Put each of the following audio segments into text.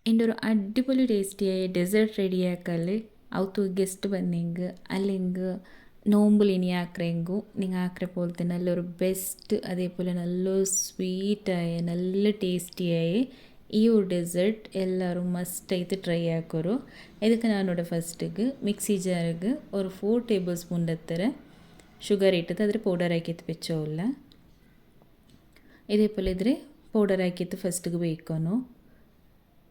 എൻ്റെ ഒരു അടിപൊളി ടേസ്റ്റിയായ ഡെസേർട്ട് റെഡിയാക്കല് അവത്തു ഗസ്റ്റ് വന്നെങ്കിൽ അല്ലെങ്കിൽ നോമ്പിൽ ഇനി ആക്കറെങ്കിൽ നിങ്ങൾ ആക്കറെ പോലെ തന്നെ നല്ലൊരു ബെസ്റ്റ് അതേപോലെ നല്ലൊരു സ്വീറ്റായ നല്ല ടേസ്റ്റിയായ ഈ ഒരു ഡെസേർട്ട് എല്ലാവരും മസ്റ്റായിട്ട് ട്രൈ ആക്കോರು. ಇದಕ್ಕೆ ನಾನಿവിടെ ಫಸ್ಟಿಗೆ ಮಿಕ್ಸಿ ಜಾರಿಗೆ ഒരു 4 ಟೇಬಲ್ ಸ್ಪೂನ್ ಎತ್ತರ ಶುಗರ್ ಇಟ್ಟದ್ದು ಅದ್ರ ಪೌಡರ್ ಹಾಕಿತ್ತು ಬೆಚ್ಚೋಲ್ಲ ഇതേപോലെ ഇതിൽ പൗഡർ ആക്കിയിട്ട് ഫസ്റ്റിಗೆ ಬೇಯಿಕೋನು.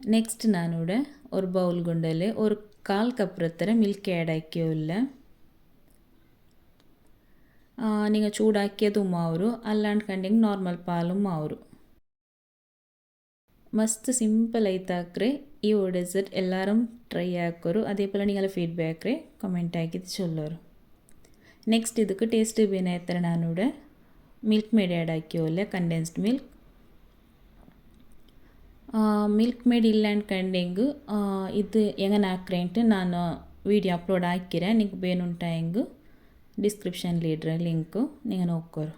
നെക്സ്റ്റ് ഞാനിവിടെ ഒരു ബൗൾ കൊണ്ടതിൽ ഒരു 1/4 കപ്പ് എത്ര മിൽക്ക് ആഡ് ആക്കിയില്ല. നിങ്ങൾ ചൂടാക്കിയതും മാവൂರು അല്ലാണ്ട് കണ്ടെങ്കിൽ നോർമൽ പാലും മാവൂರು. ಮಸ್ತ್ ಸಿಂಪಲ್ ಐತಾಕ್ರೆ ಈ ಡೆಸರ್ಟ್ ಎಲ್ಲರೂ ಟ್ರೈ ಹಾಕೋರು. അതേപോലെ നിങ്ങളുടെ ഫീഡ്ബാക്ക് കമൻറ്റ് ആക്കിയിട്ട് ചൊല്ലോರು. നെക്സ്റ്റ് ಇದಕ್ಕೆ ಟೇಸ್ಟ್ ಬೇನೆ ಎತ್ತರ ನಾನಿവിടെ ಮಿಲ್ಕ್ ಮೇಡ್ ಆ್ಯಡ್ ಆಕಿಯೋಲ್ಲ ಕಂಡೆನ್ಸ್ಡ್ ಮಿಲ್ಕ್. ಮಿಲ್ಕ್ ಮೇಡ್ ಇಲ್ಲ ಅನ್ಕಂಡೆಂಗು ಇದು ಹೆಂಗನ ಹಾಕ್ರೆಂಟು ನಾನು ವೀಡಿಯೋ ಅಪ್ಲೋಡ್ ಹಾಕಿರೆ ನಿಂಗೆ ಬೇನುಂಟಾಯಂಗು ಡಿಸ್ಕ್ರಿಪ್ಷನ್ಲಿ ಇಡ್ರೆ ಲಿಂಕು നിങ്ങൾ നോക്കോರು.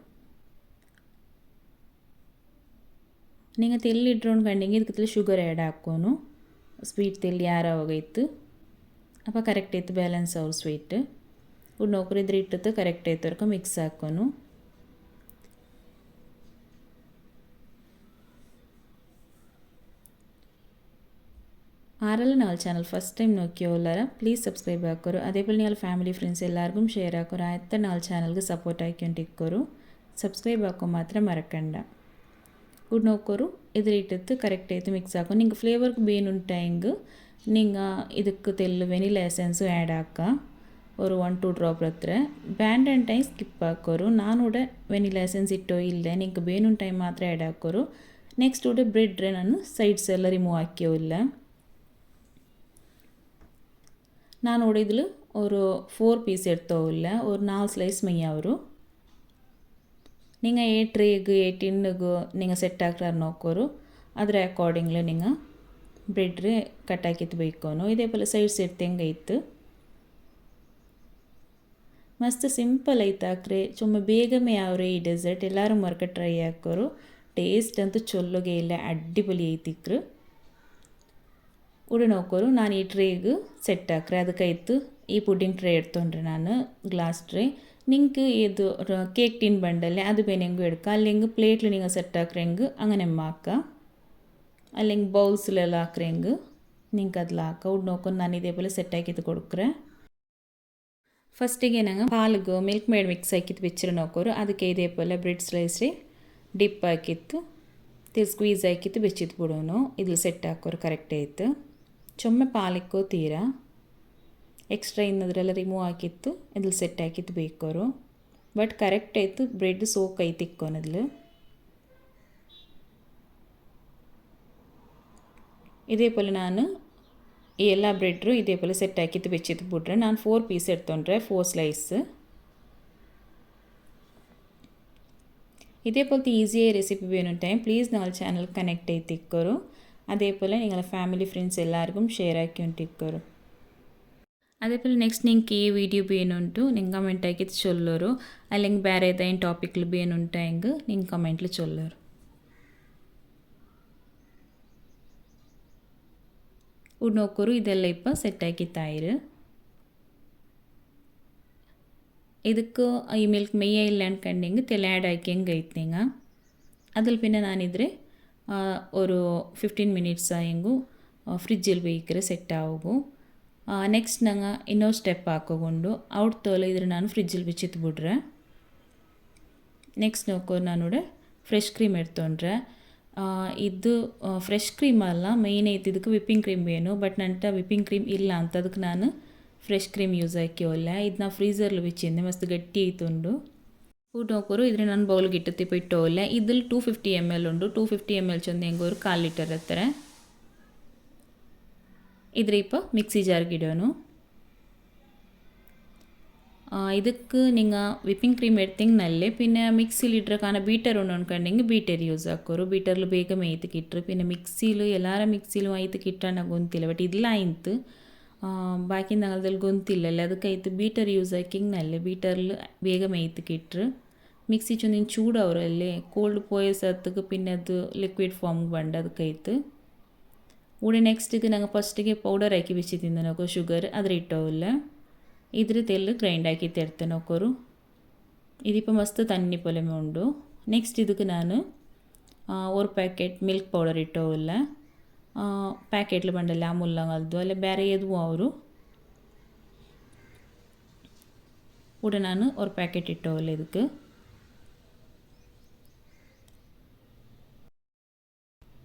നിങ്ങൾ ತೆಲ್ಲಿ ಇಟ್ಕೊಂಡ್ಕಂಡೆಂಗೆ ಇದಕ್ಕೆ ಶುಗರ್ ಆ್ಯಡ್ ಹಾಕೋನು. ಸ್ವೀಟ್ ತೆಲ್ಲಿ ಯಾರಾವಾಗೈತು അപ്പോൾ ಕರೆಕ್ಟ್ ಐತೆ ಬ್ಯಾಲೆನ್ಸ್ ಅವ್ರು ಸ್ವೀಟ್ ಇವು ನೋಕ್ರು ಇದ್ರೆ ಇಟ್ಟದ್ದು ಕರೆಕ್ಟ್ ಐತವರ್ಕ ಮಿಕ್ಸ್ ಹಾಕೋನು. ആരെല്ലാം ഞങ്ങൾ ചാനൽ ഫസ്റ്റ് ടൈം നോക്കിയോല്ലാര പ്ലീസ് സബ്സ്ക്രൈബ് ആക്കോರು. അതേപോലെ നിങ്ങൾ ಫ್ಯಾಮಿಲಿ ಫ್ರೆಂಡ್ಸ್ ಎಲ್ಲರಿಗೂ ಶೇರ್ ಹಾಕೋರು. ಆಯ್ತಾ ನಾಲ್ ಚಾನಲ್ಗೆ ಸಪೋರ್ಟ್ ಹಾಕ್ಕೊಂಡಿಕ್ಕೋರು. ಸಬ್ಸ್ಕ್ರೈಬ್ ಹಾಕೋ ಮಾತ್ರ ಮರಕಂಡ ಇವು ನೋಕೋರು. ಇದ್ರ ಇಟ್ಟದ್ದು ಕರೆಕ್ಟ್ ಆಯಿತು ಮಿಕ್ಸ್ ಹಾಕೋ. ನಿಂಗೆ ಫ್ಲೇವರ್ಗೆ ಬೇನುಂಟಾಯಂಗೆ ನಿಂಗೆ ಇದಕ್ಕೆ ತೆಲ್ಲು ವೆನಿಲಾ ಎಸೆನ್ಸು ಆ್ಯಡ್ ಹಾಕ ഒരു 1-2 ಡ್ರಾಪ್ ಹತ್ರ ಬ್ಯಾಂಡ್ ಆ್ಯಂಡ್ ಟೈಮ್ ಸ್ಕಿಪ್ ಹಾಕೋರು. ನಾನು ಕೂಡ ವೆನಿಲಾ ಎಸೆನ್ಸ್ ಇಟ್ಟೋ ಇಲ್ಲ ನಿಂಗೆ ಬೇನುನ್ ಟೈಮ್ ಮಾತ್ರ ಆ್ಯಡ್ ಹಾಕೋರು. ನೆಕ್ಸ್ಟ್ ಕೂಡ ಬ್ರೆಡ್ರೆ ನಾನು ಸೈಡ್ಸ್ ಎಲ್ಲ ರಿಮೂವ್ ಹಾಕಿಯೋ ಇಲ್ಲ. ನಾನು ನೋಡಿದ್ಲು ഒരു 4 പീസ് എടുത്തോല്ല ഒരു 4 സ്ലൈസ് മയ്യാവൂರು. നിങ്ങൾ ഏ ട്രേಗೆ ಏ ಟಿನ್ನಿಗೆ നിങ്ങൾ ಸೆಟ್ ಹಾಕ್ಲಾರ ನೋಕೋರು. ಅದರ ಅಕಾರ್ಡಿಂಗ್ಲಿ നിങ്ങൾ ಬ್ರೆಡ್ ಕಟ್ ಹಾಕಿತ್ತು ಬೇಯ್ಕೋನು. ಇದೇപോലെ ಸೈಡ್ಸ್ ಇಡ್ತಂಗೆ ಇತ್ತು. ಮಸ್ತ್ ಸಿಂಪಲ್ ಐತಾಕ್ರೆ ಚುಮ್ಮ ಬೇಗಮೇ ಆವ್ರೆ ಈ ಡೆಸರ್ಟ್. ಎಲ್ಲರೂ ಮರ್ಕ ಟ್ರೈ ಹಾಕೋರು. ಟೇಸ್ಟ್ ಅಂತೂ ಚೊಲ್ಲೋಗೆ ಇಲ್ಲ ಅಡ್ಡಿಪೊಲಿ ಐತಿಕ್ರು. ಉಡು ನೋಕೋರು ನಾನು ಈ ಟ್ರೇಗೆ ಸೆಟ್ ಹಾಕ್ರೆ ಅದಕ್ಕಾಯ್ತು ಈ ಪುಡ್ಡಿಂಗ್ ಟ್ರೇ ಎಡ್ತೊಂಡ್ರೆ ನಾನು ಗ್ಲಾಸ್ ಟ್ರೇ. ನಿಂಗೆ ಇದು ಕೇಕ್ ಟಿನ್ ಬಂಡಲ್ಲೇ ಅದು ಬೇನೆಂಗು എടുക്കുക. അല്ലെങ്കിൽ പ്ലേറ്റിൽ നിങ്ങൾ സെറ്റ് ആക്കുറെങ്കിൽ അങ്ങനെ ആക്ക. അല്ലെങ്കിൽ ബൗൾസിലെല്ലാം ആക്കുറെങ്കിൽ നിങ്ങൾക്ക് അതിൽ ആക്ക. ഉഡ് നോಕೊಂಡು ನಾನು ಇದೇപോലെ ಸೆಟ್ ಹಾಕಿದ್ದು ಕೊಡ್ಕ್ರೆ. ಫಸ್ಟಿಗೆ ನಂಗೆ ಹಾಲಿಗೆ ಮಿಲ್ಕ್ ಮೇಡ್ ಮಿಕ್ಸ್ ಹಾಕಿದ್ದು ಬೆಚ್ಚರು ನೋಕೋರು. ಅದಕ್ಕೆ ಇದೇപോലെ ಬ್ರೆಡ್ ಸ್ಲೈಸ್ರಿ ಡಿಪ್ ಹಾಕಿತ್ತು ಸ್ಕ್ವೀಸ್ ಹಾಕಿತ್ತು ಬೆಚ್ಚಿತ್ತು ಬಿಡೋನು. ಇದ್ರಲ್ಲಿ ಸೆಟ್ ಹಾಕೋರು ಕರೆಕ್ಟ್ ಆಯಿತು. ಚೊಮ್ಮೆ ಪಾಲಿಕ್ಕೋ ತೀರಾ ಎಕ್ಸ್ಟ್ರಾ ಇನ್ನದ್ರೆಲ್ಲ ರಿಮೂವ್ ಹಾಕಿತ್ತು ಇದ್ರಲ್ಲಿ ಸೆಟ್ ಹಾಕಿತ್ತು ಬೇಕೋರು. ಬಟ್ ಕರೆಕ್ಟ್ ಆಯಿತು ಬ್ರೆಡ್ ಸೋಕ್ ಐತಿ ಇಕ್ಕೋನದ್ಲು. ಇದೇപോലെ ನಾನು ಈ ಎಲ್ಲ ಬ್ರೆಡ್ರು ಇದೇപോലെ ಸೆಟ್ ಹಾಕಿತ್ತು ಬೆಚ್ಚಿತ್ತು ಬಿಟ್ರೆ ನಾನು 4 ಪೀಸ್ ಎಡ್ತೊಂಡ್ರೆ 4 ಸ್ಲೈಸ್. ഇതേപോലത്തെ ഈസിയായ റെസിപ്പി വേണുണ്ടായും പ്ലീസ് ഞങ്ങൾ ചാനൽ കണക്ട് ചെയ്തിക്കോರು. അതേപോലെ നിങ്ങളുടെ ഫാമിലി ഫ്രണ്ട്സ് എല്ലാവർക്കും ഷെയർ ആക്കിക്കൊണ്ടിരിക്കോರು. അതേപോലെ നെക്സ്റ്റ് നിങ്ങൾക്ക് ഈ വീഡിയോ ಬೇನುಂಟು നിങ്ങൾ കമൻറ്റ് ആക്കിയിട്ട് ചൊല്ലോರು. അല്ലെങ്കിൽ ಬೇರೆ ಏದಾಯಿನ ಟಾಪಿಕ್ಲು ಬೇನುಂಟಾಯಂಗೆ നിങ്ങൾ ಕಮೆಂಟ್ಲು ಚೊಲ್ಲೋರು. ಉಡ್ ನೋಕೋರು ಇದೆಲ್ಲ ಇಪ್ಪ ಸೆಟ್ ಆಕಿತ್ತಾಯಿರು. ಇದಕ್ಕೆ ಈ ಮಿಲ್ಕ್ മെയ്യ ಇಲ್ಲ ಅನ್ಕಂಡೆಂಗೆ ತೆಲೆ ಆ್ಯಡ್ ആക്കിയെങ്കിൽ ಐತ್ನಿಂಗ അതിൽ പിന്നെ ഞാനിದ್ರೆ ഒരു 15 മിനിറ്റ്സ് ആയെങ്കു ഫ്രിഡ്ജിൽ ಬೇಯಿಕ್ರೆ ಸೆಟ್ ಆಗೋಗು. ನೆಕ್ಸ್ಟ್ ನಂಗೆ ಇನ್ನೊಂದು ಸ್ಟೆಪ್ ಹಾಕೋಗೊಂಡು ಔಟ್ ತೋಲೆ ಇದ್ರೆ ನಾನು ಫ್ರಿಡ್ಜಲ್ಲಿ ಬಿಚ್ಚಿತ್ತು ಬಿಡ್ರೆ. ನೆಕ್ಸ್ಟ್ ನೋಕೋರು ನಾನಿവിടെ ಫ್ರೆಶ್ ಕ್ರೀಮ್ ಎಡ್ತೊಂಡ್ರೆ ಇದು ಫ್ರೆಶ್ ಕ್ರೀಮ್ ಅಲ್ಲ ಮೇಯ್ನ್ ಐತಿ ಇದಕ್ಕೆ ವಿಪ್ಪಿಂಗ್ ಕ್ರೀಮ್ ಬೇನು. ಬಟ್ ನಂಟ ವಿಪ್ಪಿಂಗ್ ಕ್ರೀಮ್ ಇಲ್ಲ ಅಂತ ಅದಕ್ಕೆ ನಾನು ಫ್ರೆಶ್ ಕ್ರೀಮ್ ಯೂಸ್ ಹಾಕಿಯೋಲ್ಲ. ಇದನ್ನ ಫ್ರೀಝರ್ಲಿ ಬಿಚ್ಚಿಂದೆ ಮಸ್ತ್ ಗಟ್ಟಿ ಐತುಂಡು. ಊಟ ನೋಕೋರು ಇದ್ರೆ ನಾನು ಬೌಲ್ಗೆ ಇಟ್ಟು ಇಟ್ಟೋಲ್ಲ. ಇದ್ರಲ್ಲಿ 250 ml ಉಂಡು. 250 ml ಚೊಂದು ಹೆಂಗೋರು 1/4 ಲೀಟರ್ ಹತ್ತರ ಇದ್ರೆ ಇಪ್ಪ ಮಿಕ್ಸಿ ಜಾರ್ಗೆ ಇಡೋನು. ಇದಕ್ಕೆ നിങ്ങൾ വിപ്പിംഗ് ക്രീം എടുത്തെങ്കിൽ നല്ല പിന്നെ മിക്സിയിൽ ഇട്ട കാരണം ബീറ്റർ ഉണ്ടെങ്കിൽ ബീറ്റർ യൂസ് ആക്കോರು. ബീറ്ററിൽ ಬೇಗ ಐತಕ್ಕೆ ಇಟ್ಟರು പിന്നെ ಮಿಕ್ಸಿಲು ಎಲ್ಲಾರ ಮಿಕ್ಸಿಲು ಐತಕ್ಕೆ ಇಟ್ಟಾನ ಗೊಂತಿಲ್ಲ. ಬಟ್ ಇಲ್ಲ ಆಯ್ತು ಬಾಕಿ ನಂಗಲ್ದಲ್ಲಿ ಗೊಂತಿಲ್ಲಲ್ಲ ಅದಕ್ಕಾಯ್ತು ಬೀಟರ್ ಯೂಸ್ ಹಾಕಿಂಗ್ നല്ല ബീറ്ററിൽ ಬೇಗ ಐತಕ್ಕೆ ಇಟ್ಟರು. മിക്സി ചൊന്നിന് ചൂടാവറല്ലേ കോൾഡ് പോയ സ്ഥലത്തേക്ക് പിന്നെ അത് ലിക്വിഡ് ഫോം വേണ്ട ಅದಕ್ಕಾಯ್ತು ಊಡೆ ನೆಕ್ಸ್ಟಿಗೆ ನಂಗೆ ಫಸ್ಟಿಗೆ ಪೌಡರ್ ಹಾಕಿ ಬಿಚ್ಚಿ ತಿಂದು ನೋಕೋ ಶುಗರ್ ಅದ್ರ ಇಟ್ಟವಿಲ್ಲ ಇದ್ರ ತೆಲ್ಲು ಗ್ರೈಂಡ್ ಹಾಕಿ ತೆರ್ತೆ ನೋಕೋರು ഇതിപ്പോൾ മസ്ത് തന്നി പോലെ ഉണ്ട് നെക്സ്റ്റ് ಇದಕ್ಕೆ ನಾನು ഒരു ಪ್ಯಾಕೆಟ್ ಮಿಲ್ಕ್ ಪೌಡರ್ ಇಟ್ಟೋವಿಲ್ಲ ಪ್ಯಾಕೆಟ್ಲು ಬಂಡಲ್ಲ ಅಮೂಲ್ನಗಲ್ದು ಅಲ್ಲ ಬೇರೆ ಎದು ಅವರು ಕೂಡ ನಾನು ஒரு ಪ್ಯಾಕೆಟ್ ಇಟ್ಟೋವಿಲ್ಲ ಇದಕ್ಕೆ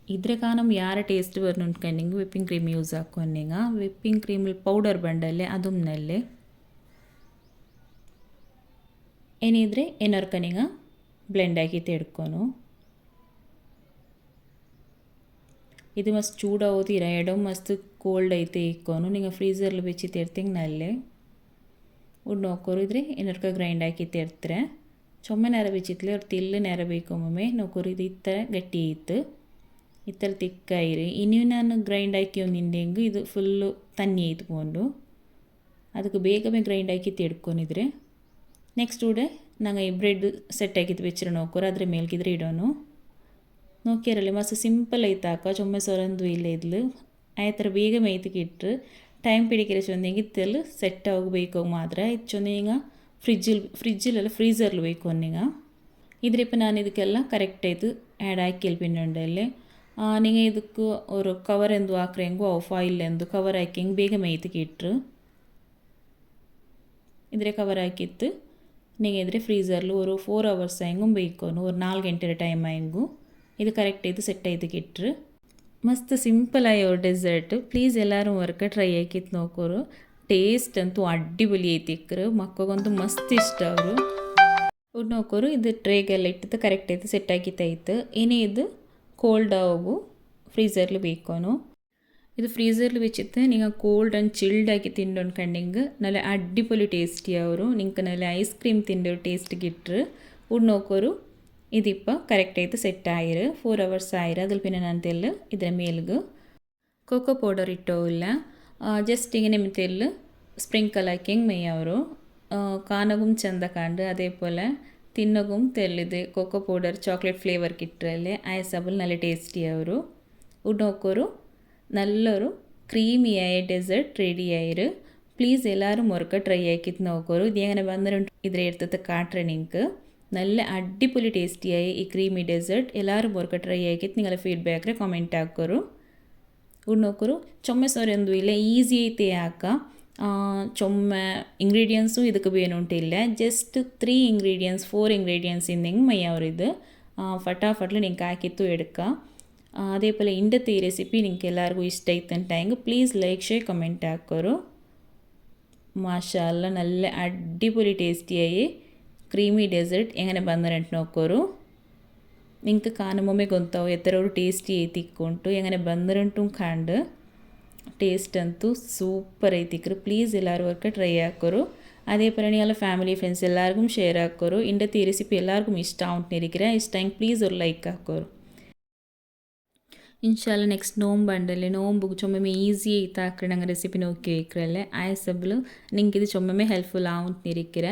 ಇದ್ರೆ ಕಾನಂ ಯಾರ ಟೇಸ್ಟ್ ಬರ್ನುಂಟ್ಕಂಡಿಂಗ್ ವಿಪ್ಪಿಂಗ್ ಕ್ರೀಮ್ ಯೂಸ್ ಹಾಕ್ಕೊಂಡೀಗ ವಿಪ್ಪಿಂಗ್ ಕ್ರೀಮ್ ಪೌಡರ್ ಬಂಡಲ್ಲೇ ಅದುಮ್ನಲ್ಲೇ ಏನಿದ್ರೆ ಏನರ್ಕನಿಗ ಬ್ಲೆಂಡ್ ಆಗಿ ತೆಡ್ಕೊನು ಇದು ಮಸ್ತ್ ಚೂಡಾವುದಿರ ಎಡೋ ಮಸ್ತ್ ಕೋಲ್ಡ್ ಐತೆ ಇಕ್ಕೋನು ನಿಂಗೆ ಫ್ರೀಝರ್ಲು ಬೆಚ್ಚಿ ತೆರ್ತಿಂಗ್ ನಲ್ಲೇ ಉಡ್ ನೋಕೋರು ಇದ್ರೆ ಏನರ್ಕ ಗ್ರೈಂಡ್ ಹಾಕಿ ತೆರ್ತ್ರೆ ಚೊಮ್ಮೆ ನೆರ ಬೆಚ್ಚಿತ್ಲೆ ಅವ್ರು ತಿಲ್ಲು ನೆರ ಬೇಕು ಒಮ್ಮೆ ನೋಕೋರು ಇದು ಈ ಥರ ಗಟ್ಟಿ ಇತ್ತು ಈ ಥರ ತಿಕ್ಕಾಯಿರಿ ಇನ್ನೂ ನಾನು ಗ್ರೈಂಡ್ ಹಾಕಿ ಒಂದು ಹಿಂಡೆಂಗು ಇದು ಫುಲ್ಲು ತನ್ನಿ ಇಟ್ಕೊಂಡು ಅದಕ್ಕೆ ಬೇಗನೆ ಗ್ರೈಂಡ್ ಹಾಕಿ ತೆಡ್ಕೊಂಡಿದ್ರೆ ನೆಕ್ಸ್ಟ್ ಊಡೆ ನಂಗೆ ಈ ಬ್ರೆಡ್ ಸೆಟ್ ಆಗಿತ್ತು ಬೆಚ್ಚರ ನೋಕೋರು ಅದ್ರ ಮೇಲ್ಗಿದ್ರೆ ಇಡೋನು ನೋಕ್ಯಾರಲ್ಲಿ ಮಸ್ತ್ ಸಿಂಪಲ್ ಐತೆ ಹಾಕ ಚೊಮ್ಮೆ ಸೊರಂದು ಇಲ್ಲ ಇದ್ಲು ಆ ಥರ ಬೇಗ ಮೈತಿಗೆ ಇಟ್ಟರು ಟೈಮ್ ಪಿಡಿಕೆರೆ ಚೊಂದಿಗೆ ಇತ್ತೆಲ್ಲ ಸೆಟ್ ಆಗಬೇಕು ಮಾತ್ರ ಇದು ಚೊಂದಿಗ ಫ್ರಿಜ್ಜಿಲೆಲ್ಲ ಫ್ರೀಝರ್ಲು ಬೇಕು ಅನ್ನೀಗ ಇದ್ರಿಪ್ಪ ನಾನು ಇದಕ್ಕೆಲ್ಲ ಕರೆಕ್ಟ್ ಆಯಿತು ಆ್ಯಡ್ ಹಾಕಿ ಪಿನ್ನುಂಡಲ್ಲಿ ನಿಂಗೆ ಇದಕ್ಕೆ ಅವರು ಕವರ್ ಎಂದು ಹಾಕ್ರೆ ಹೆಂಗು ಫಾಯಿಲ್ ಎಂದು ಕವರ್ ಹಾಕಿ ಹಿಂಗೆ ಬೇಗ ಮೈತಿಗೆ ಇಟ್ಟರು ಇದ್ರೆ ಕವರ್ ಹಾಕಿತ್ತು நீங்கள் இதில் ஃப்ரீசரில் ஒரு 4 hours ஆயங்கும் வைக்கணும் ஒரு 4 ಗಂಟೆ ಟೈಮ್ ಆಯಂಗು ಇದು ಕರೆಕ್ಟ್ ಇದು ಸೆಟ್ ಆಯ್ತು ಇಟ್ಟರು ಮಸ್ತ್ ಸಿಂಪಲ್ ಆಗಿ ಅವ್ರ ಡೆಸರ್ಟ್ ಪ್ಲೀಸ್ ಎಲ್ಲರೂ ವರ್ಕ ಟ್ರೈ ಆಕಿತ್ತು ನೋಕೋರು ಟೇಸ್ಟ್ ಅಂತೂ ಅಡ್ಡಿಬಲಿ ಐತಿಕ್ರು ಮಕ್ಕಗಂತೂ ಮಸ್ತ್ ಇಷ್ಟ ಅವರು ಅವ್ರು ನೋಕೋರು ಇದು ಟ್ರೇಗೆಲ್ಲ ಇಟ್ಟಿದ್ದು ಕರೆಕ್ಟ್ ಆಯ್ತು ಸೆಟ್ ಆಗಿತ್ತಾಯ್ತು ಏನೇ ಇದು ಕೋಲ್ಡ್ ಆಗು ಫ್ರೀಸರ್ಲಿ ಬೇಕೋನು ಇದು ಫ್ರೀಸರ್ಲಿ വെച്ചിട്ട് നിങ്ങൾ കോൾഡ് ആൻഡ് ചിൽഡ് ആക്കി തിന്നുകൊണ്ടിട്ടുണ്ടെങ്കിൽ നല്ല അടിപൊളി ടേസ്റ്റി ആവും നിങ്ങൾക്ക് നല്ല ഐസ്ക്രീം തിൻ്റെ ഒരു ടേസ്റ്റ് കിട്ടും ഉഡ് നോക്കൊരു ഇതിപ്പോൾ കറക്റ്റ് ആയിട്ട് സെറ്റ് ആയിര് 4 hours ആയിര് അതിൽ പിന്നെ ನಾನು ತೆಲ್ಲು ಇದರ ಮೇಲ್ಗೆ ಕೋಕೋ ಪೌಡರ್ ಇಟ್ಟೋವಿಲ್ಲ ಜಸ್ಟ್ ഇങ്ങനെ ತೆಲ್ಲು ಸ್ಪ್ರಿಂಕಲ್ ಹಾಕಿ ಮೇಯವರು ಕಾನಗುം ಚಂದ ಕಾಂಡು അതേപോലെ തിന്നകും തെല്ലിത് ಕೋಕೋ ಪೌಡರ್ ചോക്ലേറ്റ് ഫ്ലേവർ കിട്ടല്ലേ ആയസബിൾ നല്ല ടേസ്റ്റി ആവും ഉഡ് നോക്കൊരു നല്ലൊരു ക്രീമിയായ ഡെസേർട്ട് റെഡി ആയിര് പ്ലീസ് എല്ലാവരും മുറുക്ക ട്രൈ ആക്കിയിട്ട് നോക്കൂ ഇത് എങ്ങനെ വന്നിട്ടുണ്ട് ഇതിലെ എടുത്തത് കാട്ടറ നിങ്ങൾക്ക് നല്ല അടിപൊളി ടേസ്റ്റിയായ ഈ ക്രീമി ഡെസേർട്ട് എല്ലാവരും മുറുക്ക ട്രൈ ആക്കിയിട്ട് നിങ്ങളുടെ ഫീഡ്ബാക്കിൽ കമൻറ്റ് ಹಾಕೋರು ಉಡ್ ನೋಕೋರು ಚೊಮ್ಮೆ ಸೊರೆಂದು ಇಲ್ಲ ಈಸಿ ಐತೆ ಹಾಕ ಚೊಮ್ಮೆ ಇಂಗ್ರೀಡಿಯೆಂಟ್ಸು ಇದಕ್ಕೆ ಬೇನುಂಟಿಲ್ಲ ಜಸ್ಟ್ 3 ingredients 4 ingredients ಇಂದಂಗೆ ಮೈಯವ್ರಿದು ಫಟಾಫಟ್ಲು ನಿಂಗೆ ಹಾಕಿತ್ತು ಎಡ್ಕ അതേപോലെ ഇന്നത്തെ ഈ റെസിപ്പി നിങ്ങൾക്ക് എല്ലാവർക്കും ഇഷ്ടമായിട്ടുണ്ടെങ്കിൽ പ്ലീസ് ലൈക്ക് ഷെയർ കമൻറ്റ് ആക്കോರು മാഷാഅല്ലാ നല്ല അടിപൊളി ടേസ്റ്റിയായി ക്രീമി ഡെസേർട്ട് എങ്ങനെ ಬಂದಿರಂತ ನೋಕೋರು നിങ്ങൾക്ക് കാണുമ്പോൾ ಗೊತ್ತಾವು ಎತ್ತರ ഒരു ಟೇಸ್ಟಿ ಐತಿ ಇಕ್ಕೊಂಟು എങ്ങനെ ಬಂದಿರಂಟು ಕಾಂಡು ಟೇಸ್ಟ್ ಅಂತೂ ಸೂಪರ್ ಐತಿಕ್ರು ಪ್ಲೀಸ್ ಎಲ್ಲರೂ ವರ್ಕ ಟ್ರೈ ಹಾಕೋರು അതേപോലെ നിങ്ങൾ ഫാമിലി ഫ്രണ്ട്സ് എല്ലാവർക്കും ഷെയർ ആക്കോರು ഇന്നത്തെ ഈ റെസിപ്പി എല്ലാവർക്കും ഇഷ്ടം ആവുന്നിരിക്കുക ഇഷ്ടമെങ്കിൽ പ്ലീസ് ഒരു ലൈക്ക് ആക്കോರು ഇൻഷാല്ല നെക്സ്റ്റ് നോമ്പുണ്ടല്ലേ നോമ്പ് ചുമ്മ ഈസി ആയിട്ട് ആക്കണ ഞങ്ങൾ റെസിപ്പി നോക്കി വയ്ക്കറല്ലേ ആയസബിൾ നിങ്ങൾക്കിത് ചുമ്മ ഹെൽപ്ഫുൾ ആവുന്നിരിക്കിற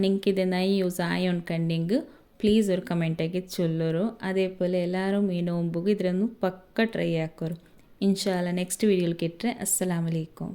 നിങ്ങൾക്കിത് നന്നായി യൂസ് ആയോൺಕಂಡಿಂಗ್ ಪ್ಲೀಸ್ ഒരു ಕಮೆಂಟ್ ಆಗಿ ಚೊಲ್ಲೋರು അതേപോലെ എല്ലാവരും ഈ നോമ്പുಗೆ ಇದರನ್ನು ಪಕ್ಕ ಟ್ರೈ ಹಾಕೋರು ಇನ್ಶಾಲ್ಲ ನೆಕ್ಸ್ಟ್ ವಿಡಿಯೋಲಿ ಕೆಟ್ಟರೆ ಅಸ್ಸಲಾಮು ಅಲೈಕುಂ